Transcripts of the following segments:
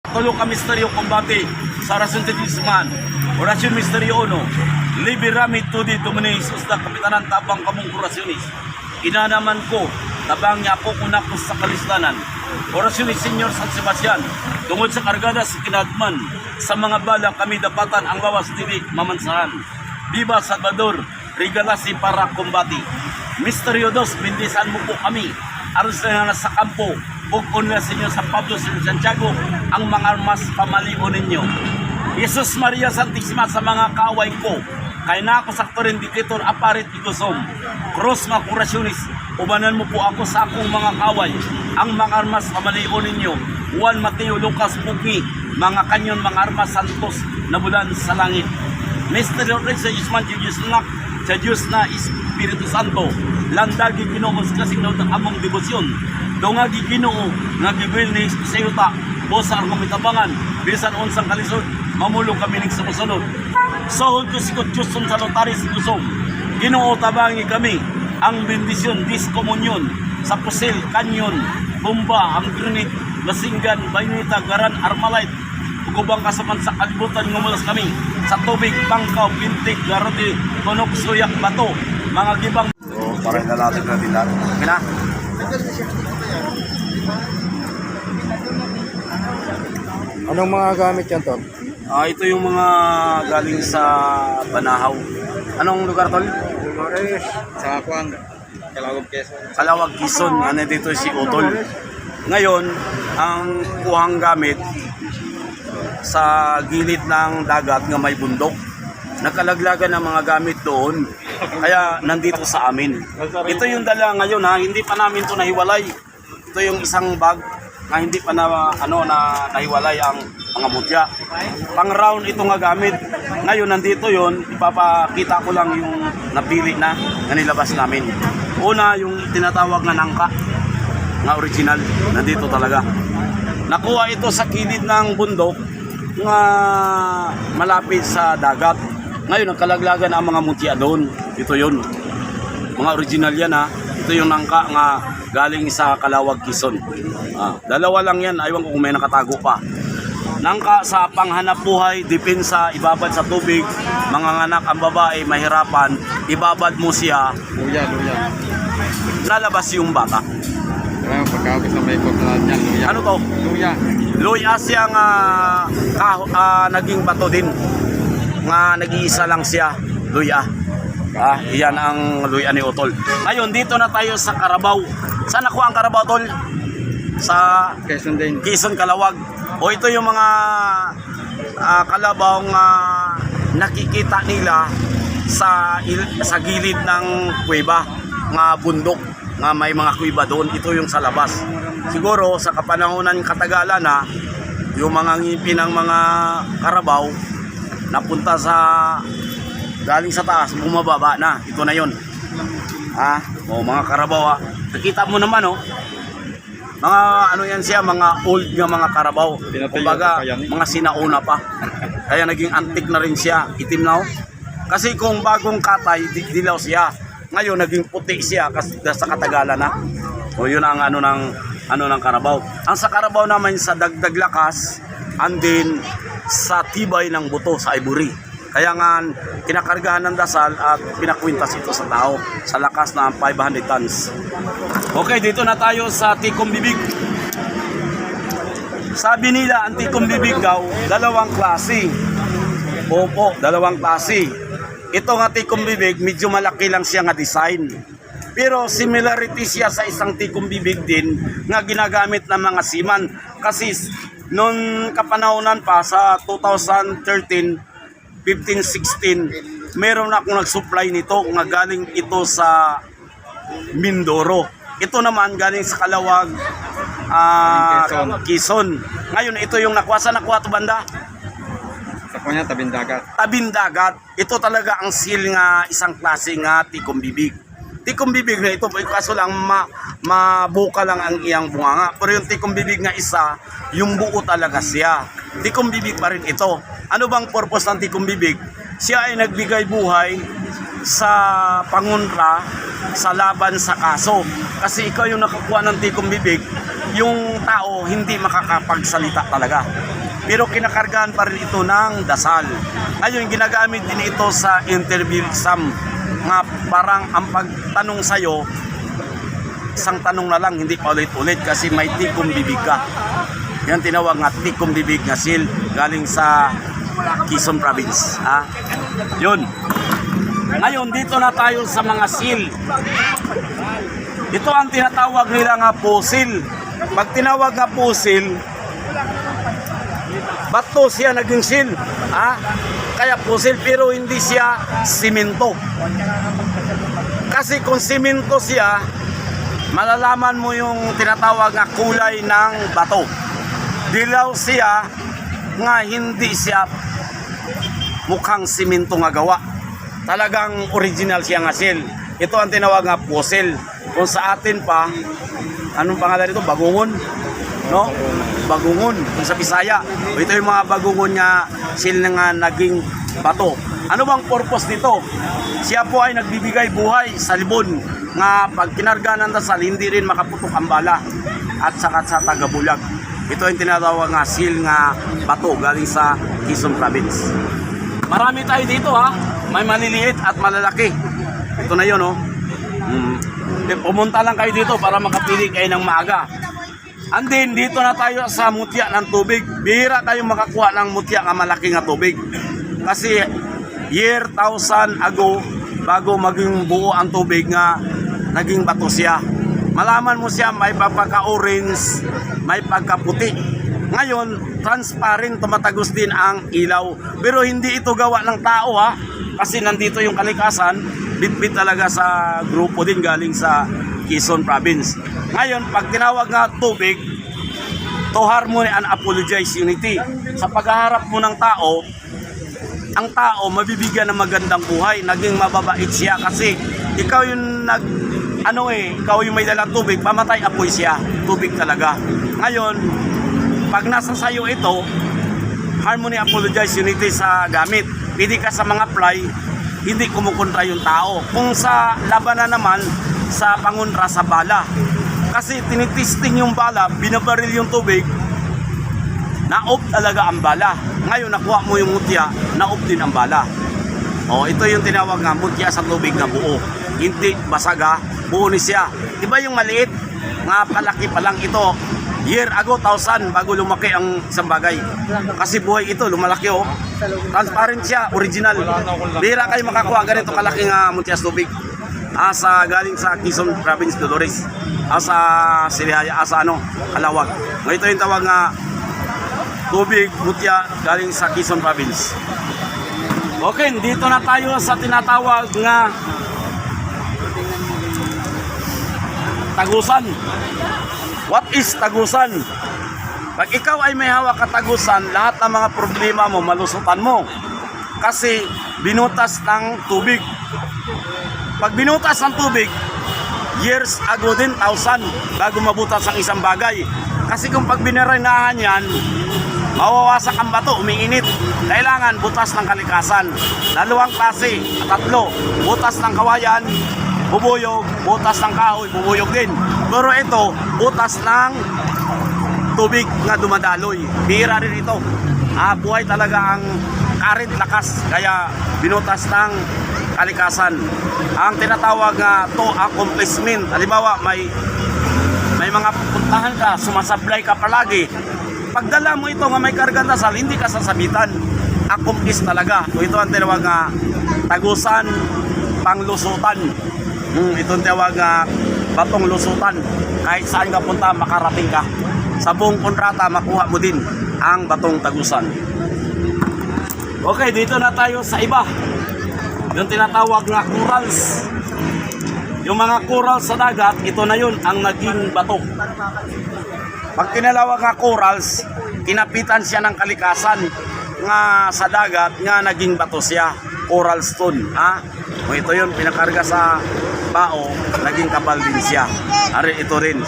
Tulo ka misteryo kumbati sa Oración de Guzman. Oración misteryo 1. Liberami tudi Dominis usda kapitanan tabang kamong kurasyonis. Inanaman ko, tabang niya ako kunak sa kalislanan. Orasyon ni Senyor San Sebastian, tungod sa kargada sa kinagman, sa mga bala kami dapatan ang lawas dili mamansahan. Viva Salvador, regalasi para kumbati. Misteryo 2, bindisan mo po kami. Aros na sa kampo, ug na Senyor San Pablo sa Santiago, ang mga armas pamaliho ninyo. Jesus Maria Santisima sa mga kaaway ko, kay na ako sakto rin diktator aparit igusom. Cross nga kurasyonis, ubanan mo po ako sa akong mga kaway. Ang mga armas pamaliho ninyo. Juan Mateo Lucas Pugi, mga kanyon mga armas santos na bulan sa langit. Mister Lord sa Isman Diyos na sa Diyos na Espiritu Santo. Landagi Ginoo sa kasing ng among debosyon. Dungagi Ginoo nga gigwil ni Sayuta. Bosa ang kumitabangan. Bisan unsang kalisod, mamulong kami ng sumusunod. Sahod ko si Diyos sa notaris kusong. Ginoo tabangi kami ang bendisyon, diskomunyon sa pusil, kanyon, bomba, ang granite, lasinggan, baynita, garan, armalite, ugubang kasaman sa kalibutan ngumulas kami sa tubig, bangkaw, pintig, garoti, tunok, suyak, bato, mga gibang. So, parang nalatag na din lahat. Okay na? Anong mga gamit yan, Tol? Ito yung mga galing sa Banahaw. Anong lugar, Tol? Sa Kuang, Calawag, Quezon. Calawag, Quezon. Ano dito si Utol. Ngayon, ang kuhang gamit sa gilid ng dagat nga may bundok. Nakalaglagan ng mga gamit doon. Kaya nandito sa amin. Ito yung dala ngayon ha. Hindi pa namin ito nahiwalay. Ito yung isang bag na hindi pa nahiwalay ang mga mutya. Pang round ito nga gamit. Ngayon nandito yon, ipapakita ko lang yung napili na nilabas namin. Una yung tinatawag na nangka nga original, nandito talaga. Nakuha ito sa kilid ng bundok nga malapit sa dagat. Ngayon nagkalaglagan ang mga mutya doon. Ito yun. Mga original yan ha. Ito yung nangka nga galing sa Calawag, Quezon. Dalawa lang yan, aywan ko kung may nakatago pa. Nangka sa panghanap buhay, depensa, ibabad sa tubig, mga anak ang babae, mahirapan, ibabad mo siya. Luya. Lalabas yung bata. Kaya pagkakabis na may koklahan yan, luya. Ano to? Luya. Luya siya nga naging bato din. Nga nag-iisa lang siya, luya. Iyan ang luya ni Utol. Ngayon, dito na tayo sa Carabao. Saan nakuha ang Carabao, Tol? Sa Quezon din. Quezon, Calawag. O ito yung mga kalabaw nga nakikita nila sa gilid ng kuweba, nga bundok, nga may mga kuweba doon. Ito yung sa labas. Siguro sa kapanahonan katagalan na yung mga ngipin ng mga karabaw napunta sa galing sa taas, bumababa na. Ito na yun. Mga karabaw nakita mo naman mga ano yan siya, mga old nga mga karabaw. Kumbaga, mga sinauna pa. Kaya naging antik na rin siya. Itim na Kasi kung bagong katay, dilaw siya. Ngayon, naging puti siya kasi sa katagalan na. Yun ang ano ng karabaw. Ang sa karabaw naman sa dagdag lakas, and then sa tibay ng buto, sa ivory. Kaya nga, kinakargahan ng dasal at pinakwintas ito sa tao sa lakas na 500 tons. Okay, dito na tayo sa Tikom Bibig. Sabi nila, ang Tikom Bibig daw, dalawang klase. Opo, dalawang klase. Ito nga Tikom Bibig, medyo malaki lang siya nga design. Pero similarity siya sa isang Tikom Bibig din nga ginagamit ng mga seaman. Kasi noon kapanahonan pa sa 2013, 15-16, meron akong nag-supply nito nga galing ito sa Mindoro. Ito naman galing sa Calawag, Quezon. Ngayon ito yung nakuha to banda? Sa kanya, Tabindagat. Tabindagat. Ito talaga ang seal nga isang klase nga Tikom Bibig. Tikom Bibig na ito, kaso lang mabuka lang ang iyang bunganga. Pero yung Tikom Bibig nga isa, yung buo talaga siya. Tikom Bibig pa rin ito. Ano bang purpose ng Tikom Bibig? Siya ay nagbigay buhay sa pangunra sa laban sa kaso. Kasi ikaw yung nakakuha ng Tikom Bibig, yung tao hindi makakapagsalita talaga. pero kinakargahan pa rin ito ng dasal. Ngayon, ginagamit din ito sa interview exam nga parang ang pagtanong sa'yo, isang tanong na lang, hindi pa ulit-ulit kasi may tikom bibig ka. Yan tinawag nga tikom bibig nga seal galing sa Quezon Province. Yun. Ngayon, dito na tayo sa mga seal. Ito ang tinatawag nila nga fossil. Pag tinawag nga fossil, bato siya naging seal. Kaya fossil pero hindi siya simento. Kasi kung simento siya, malalaman mo yung tinatawag nga kulay ng bato. Dilaw siya nga hindi siya mukhang simento nga gawa. Talagang original siya nga seal. Ito ang tinawag nga fossil. Kung sa atin pa, anong pangalan nito? Bagungon. No? Bagungon. Kung sa Bisaya. Ito yung mga bagungon nga seal na nga naging bato. Ano bang purpose nito? Siya po ay nagbibigay buhay sa libon nga pag kinarga ng dasal, hindi rin makaputok ang bala at saka sa Tagabulag. Ito yung tinatawag nga seal nga bato galing sa Quezon Province. Marami tayo dito may maliliit at malalaki. Ito na yun Pumunta lang kayo dito para makapili kayo ng maaga. And then dito na tayo sa mutya ng tubig. Bihira kayo makakuha ng mutya nga malaki nga tubig. Kasi year 1000 ago bago maging buo ang tubig nga naging bato siya. Malaman mo siya may pagka-orange, may pagkaputi. Ngayon, transparent, tumatagos din ang ilaw. Pero hindi ito gawa ng tao kasi nandito yung kalikasan, bit-bit talaga sa grupo din galing sa Quezon Province. Ngayon, pag tinawag nga tubig, to harmony and apologize unity. Sa paghaharap mo ng tao, ang tao mabibigyan ng magandang buhay, naging mababait siya kasi ikaw yung ikaw yung may dalang tubig, pamatay apoy siya, tubig talaga. Ngayon, pag nasa sayo ito, harmony, apologize, unity sa gamit. Pwede ka sa mga fly, hindi kumukontra yung tao. Kung sa labanan naman, sa pangunra sa bala. Kasi tinitesting yung bala, binabaril yung tubig, na-off talaga ang bala. Ngayon, nakuha mo yung mutya, na-off din ang bala. Ito yung tinawag nga, mutya sa tubig na buo. Hindi basaga, buo ni siya. Diba yung maliit, nga palaki pa lang ito, year ago, 1000 bago lumaki ang isang bagay. Kasi buhay ito, lumalaki transparent siya, original. Bihira kayo makakuha ganito kalaki nga mutya sa tubig. Galing sa Quezon Province, Dolores. Sa Sirihaya, Kalawag. Ito yung tawag nga tubig, mutya, galing sa Quezon Province. Okay, dito na tayo sa tinatawag nga tagusan. What is tagusan? Pag ikaw ay may hawak ka tagusan, lahat ng mga problema mo, malusutan mo. Kasi binutas ng tubig. Pag binutas ng tubig, years ago din, 1000 bago mabutas ang isang bagay. Kasi kung pag binarinahan yan, mawawasak ang bato, umiinit. Kailangan butas ng kalikasan. Dalawang klase, 3. Butas ng kawayan, bubuyog, butas ng kahoy, bubuyog din. Pero ito, butas ng tubig na dumadaloy. Bihira rin ito. Buhay talaga ang current lakas, kaya binutas ng kalikasan. Ang tinatawag nga to accomplishment. Halimbawa, may mga pupuntahan ka, sumasablay ka palagi. Pagdala mo ito nga may kargang dasal, hindi ka sasabitan. Accomplish talaga. Ito ang tinawag nga tagusan, panglusutan. Ito ang tinawag nga batong lusutan. Kahit saan ka punta, makarating ka. Sa buong kontrata, makuha mo din ang batong tagusan. Okay, dito na tayo sa iba. Yung tinatawag nga corals. Yung mga corals sa dagat, ito na yun ang naging bato. Pag tinalawag nga corals, kinapitan siya ng kalikasan nga sa dagat, nga naging bato siya. Coral stone. Ito yun, pinakarga sa bao, naging kabal din siya. Ito rin,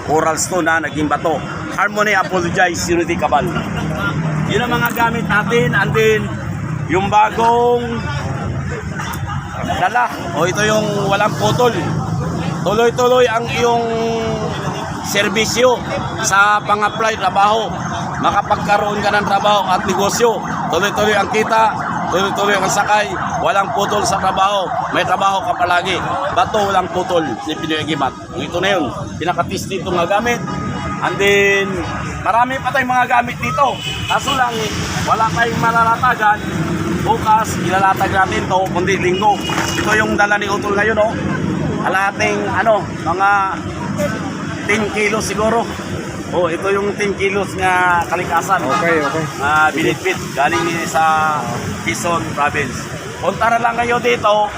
coral stone naging bato. Harmony, apologize, unity, kabal. Yun ang mga gamit natin. And then, yung bagong dala. Ito yung walang putol. Tuloy-tuloy ang iyong serbisyo sa pang-apply trabaho. makapagkaroon ka ng trabaho at negosyo. Tuloy-tuloy ang kita, tuloy-tuloy ang sakay, walang putol sa trabaho. May trabaho ka palagi. Bato, walang putol si Pinoy Agimat. Ito na yun, pinakatis dito nga gamit. And then, marami pa tayong mga gamit dito. Kaso lang, wala tayong malalatagan. Bukas, ilalatag natin to, kundi linggo. Ito yung dala ni Utol ngayon, oh. Alating, mga 10 kilos siguro. Oh, ito yung 10 kilos nga kalikasan. Okay. Binitbit, galing sa Quezon Province. Punta na lang kayo dito.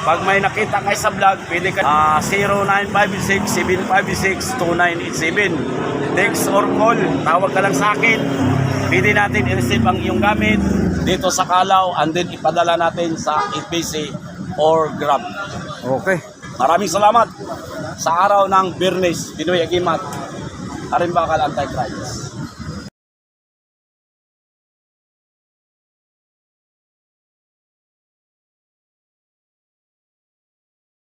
Pag may nakita kayo sa vlog, pwede ka 0956-756-2987. Text or call, tawag ka lang sa akin. Pwede natin i-receive ang iyong gamit dito sa Calao and then ipadala natin sa FBC or Grab. Okay. Maraming salamat sa araw ng Biyernes, Pinoy Agimat, Karimbakal Anti-Crimes.